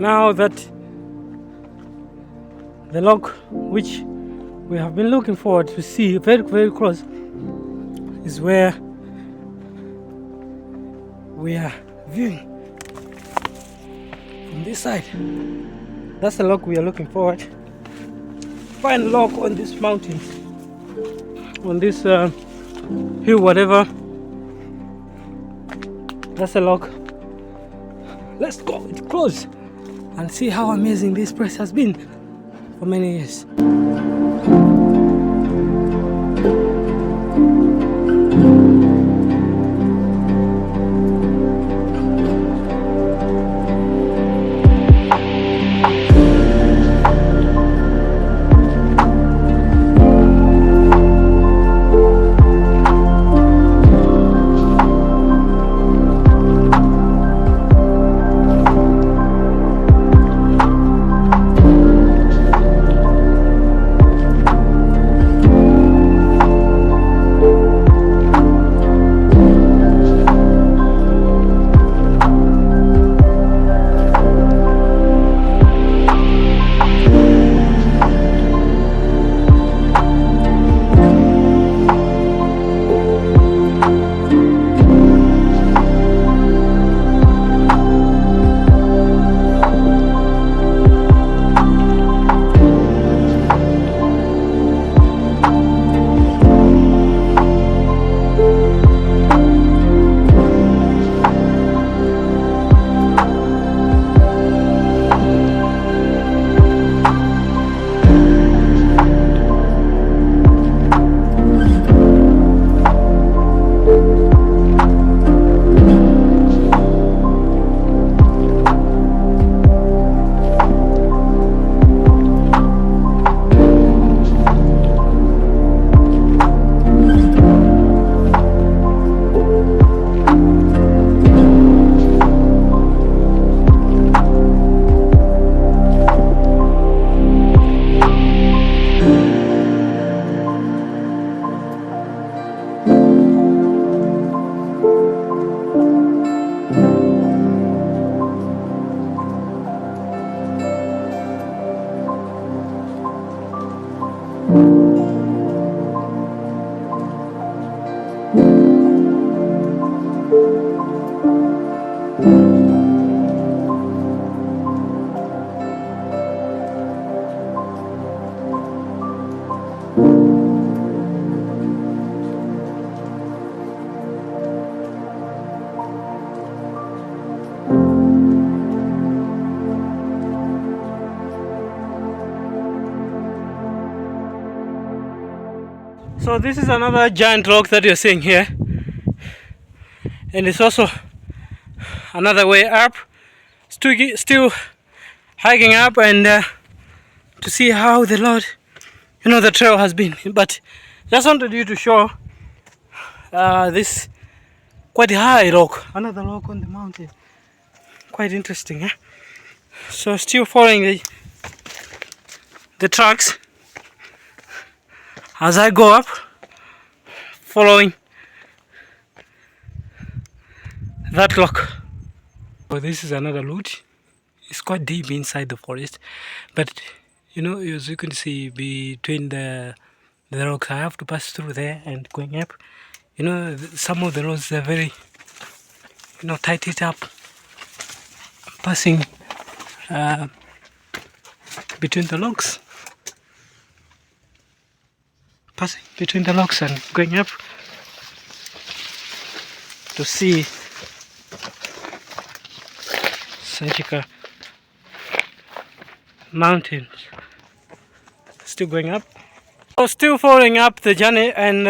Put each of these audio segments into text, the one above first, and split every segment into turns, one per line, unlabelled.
now that the log which we have been looking forward to see very, very close is where we are viewing from this side. That's the log we are looking forward. Find log on this mountain, on this hill, whatever. That's the log. Let's go close and see how amazing this place has been for many years. So this is another giant rock that you're seeing here, and it's also another way up, still hiking up, and to see how the Lord, the trail has been. But just wanted you to show this quite high rock, another rock on the mountain, quite interesting. So still following the tracks as I go up, following that rock. So this is another route. It's quite deep inside the forest, but as you can see between the rocks, I have to pass through there and going up. Some of the roads are very tight it up, passing between the logs. Passing between the logs and going up to see Sanjika mountains. Still going up. So still following up the journey, and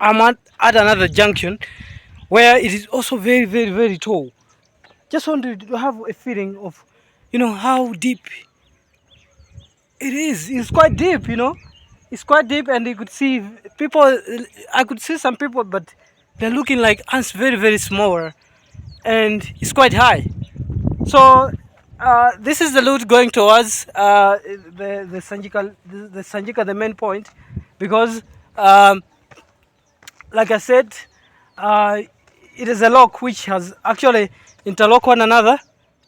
I'm at another junction where it is also very, very, very tall. Just wanted to have a feeling of how deep it is. It's quite deep, It's quite deep, and you could see people. I could see some people, but they're looking like ants, very, very small, and it's quite high. So this is the route going towards the Sanjika, the main point, because like I said, it is a lock which has actually interlocked one another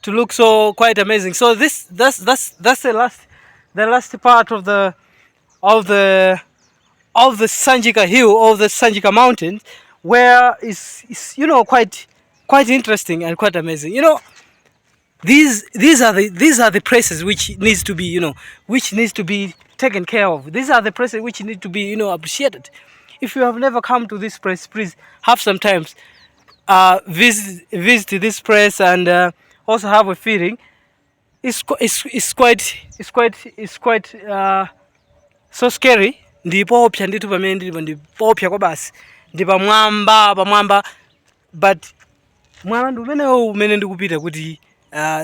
to look so quite amazing. So that's the last part of the of the of the Sanjika hill, of the Sanjika mountain, where is quite interesting and quite amazing. These are the places which needs to be which needs to be taken care of. These are the places which need to be appreciated. If you have never come to this place, please have some time, visit this place, and also have a feeling. It's quite so scary. Ndipopya nditu pamene ndilipo ndipopya kwa basi ndi pamwamba but mwala ndi umene ndikupita kuti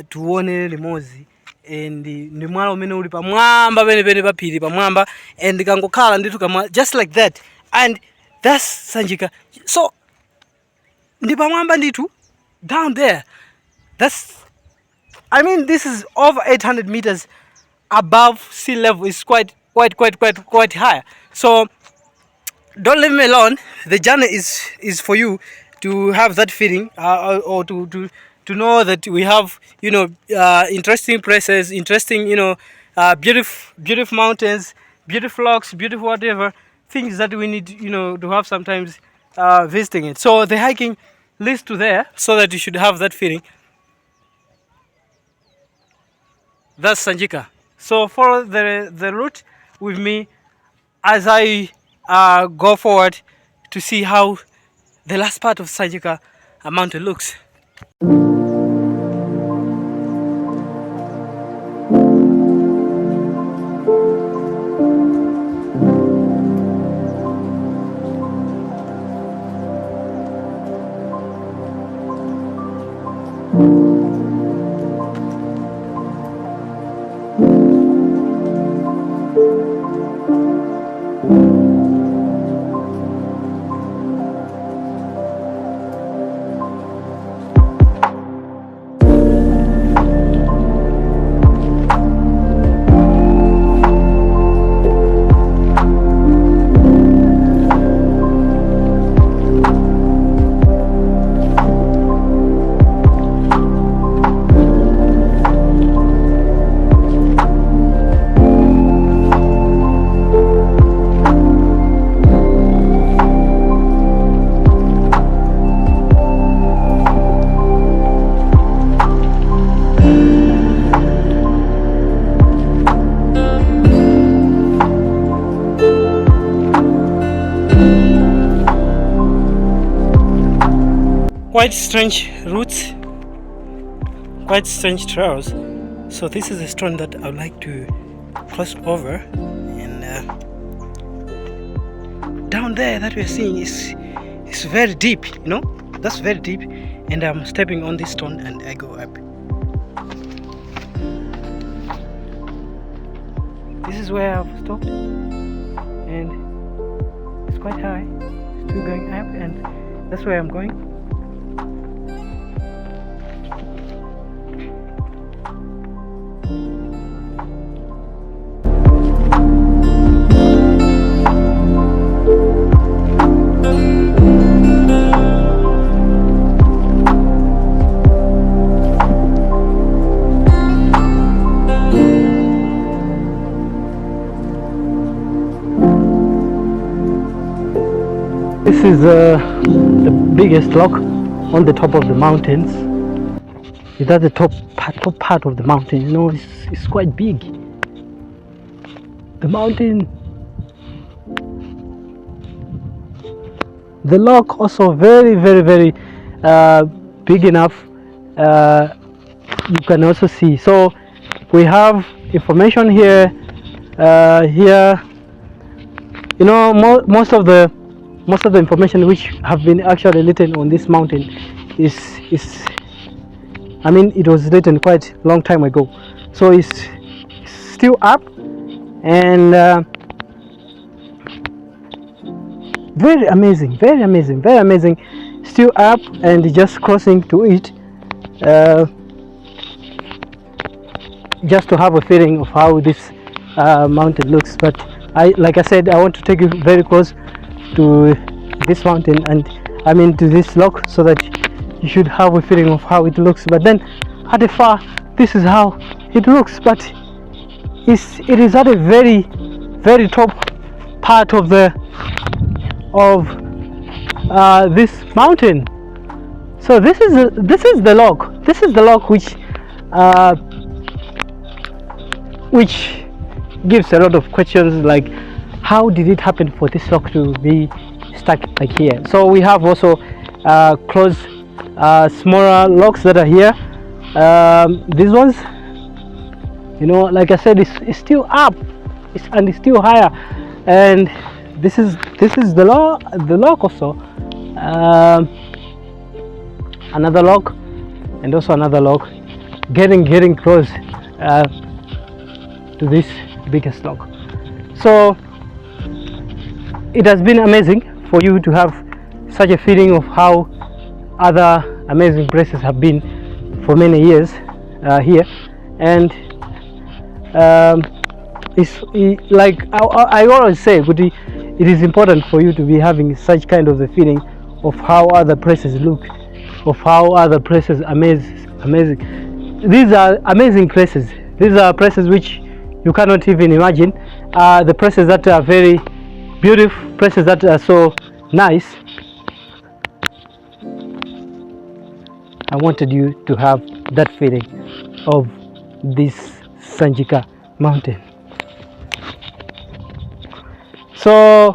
tuone limodzi ndi mwala umene uli pamwamba penepene paphiri pamwamba and kangokhala nditu kamwa just like that, and that's Sanjika. So ndi pamwamba nditu down there. This is over 800 meters above sea level. Is quite high. So don't leave me alone. The journey is for you to have that feeling, or to know that we have interesting places, interesting beautiful mountains, beautiful rocks, beautiful whatever things that we need to have sometimes visiting it. So the hiking leads to there, so that you should have that feeling. That's Sanjika. So follow the route with me as I go forward to see how the last part of Sanjika mountain looks. Quite strange routes, quite strange trails. So this is a stone that I would like to cross over, and down there that we're seeing is very deep, that's very deep, and I'm stepping on this stone and I go up. This is where I've stopped, and it's quite high, still going up, and that's where I'm going. This is the biggest rock on the top of the mountains. It's at the top part of the mountain. It's quite big. The mountain, the rock also very big enough. You can also see. So we have information here. Most of the information which have been actually written on this mountain it was written quite a long time ago. So it's still up, and very amazing, still up, and just crossing to it, just to have a feeling of how this mountain looks. But like I said, I want to take you very close to this mountain, and to this rock, so that you should have a feeling of how it looks. But then at the far, this is how it looks, but it is at a very, very top part of this mountain. So this is the log. This is the log which gives a lot of questions, like how did it happen for this log to be stuck like here. So we have also close smaller logs that are here. These ones, you know, like I said, it's still up, and it's still higher, and this is the log also. Another log, and also another log, getting close to this biggest log. So it has been amazing for you to have such a feeling of how other amazing places have been for many years here, and like I always say, it is important for you to be having such kind of a feeling of how other places look, of how other places amazing. These are amazing places. These are places which you cannot even imagine. The places that are very beautiful, places that are so nice. I wanted you to have that feeling of this Sanjika mountain. So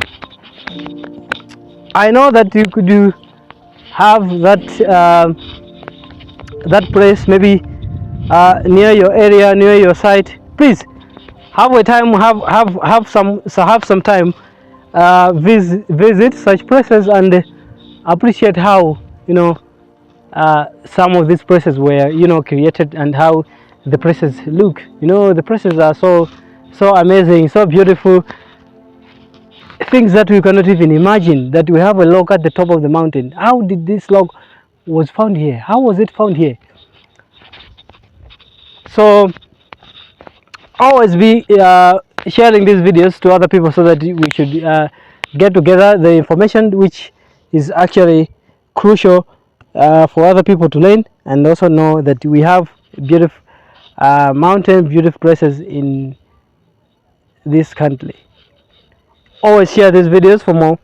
I know that you could have that place maybe near your area, near your site. Please have a time, have some time, visit such places and appreciate how, you know, some of these places were, you know, created, and how the places look. You know, the places are so amazing, so beautiful. Things that we cannot even imagine, that we have a log at the top of the mountain. How did this log was found here? How was it found here? So always be sharing these videos to other people, so that we should get together the information which is actually crucial for other people to learn, and also know that we have beautiful mountain, beautiful places in this country. Always share these videos for more.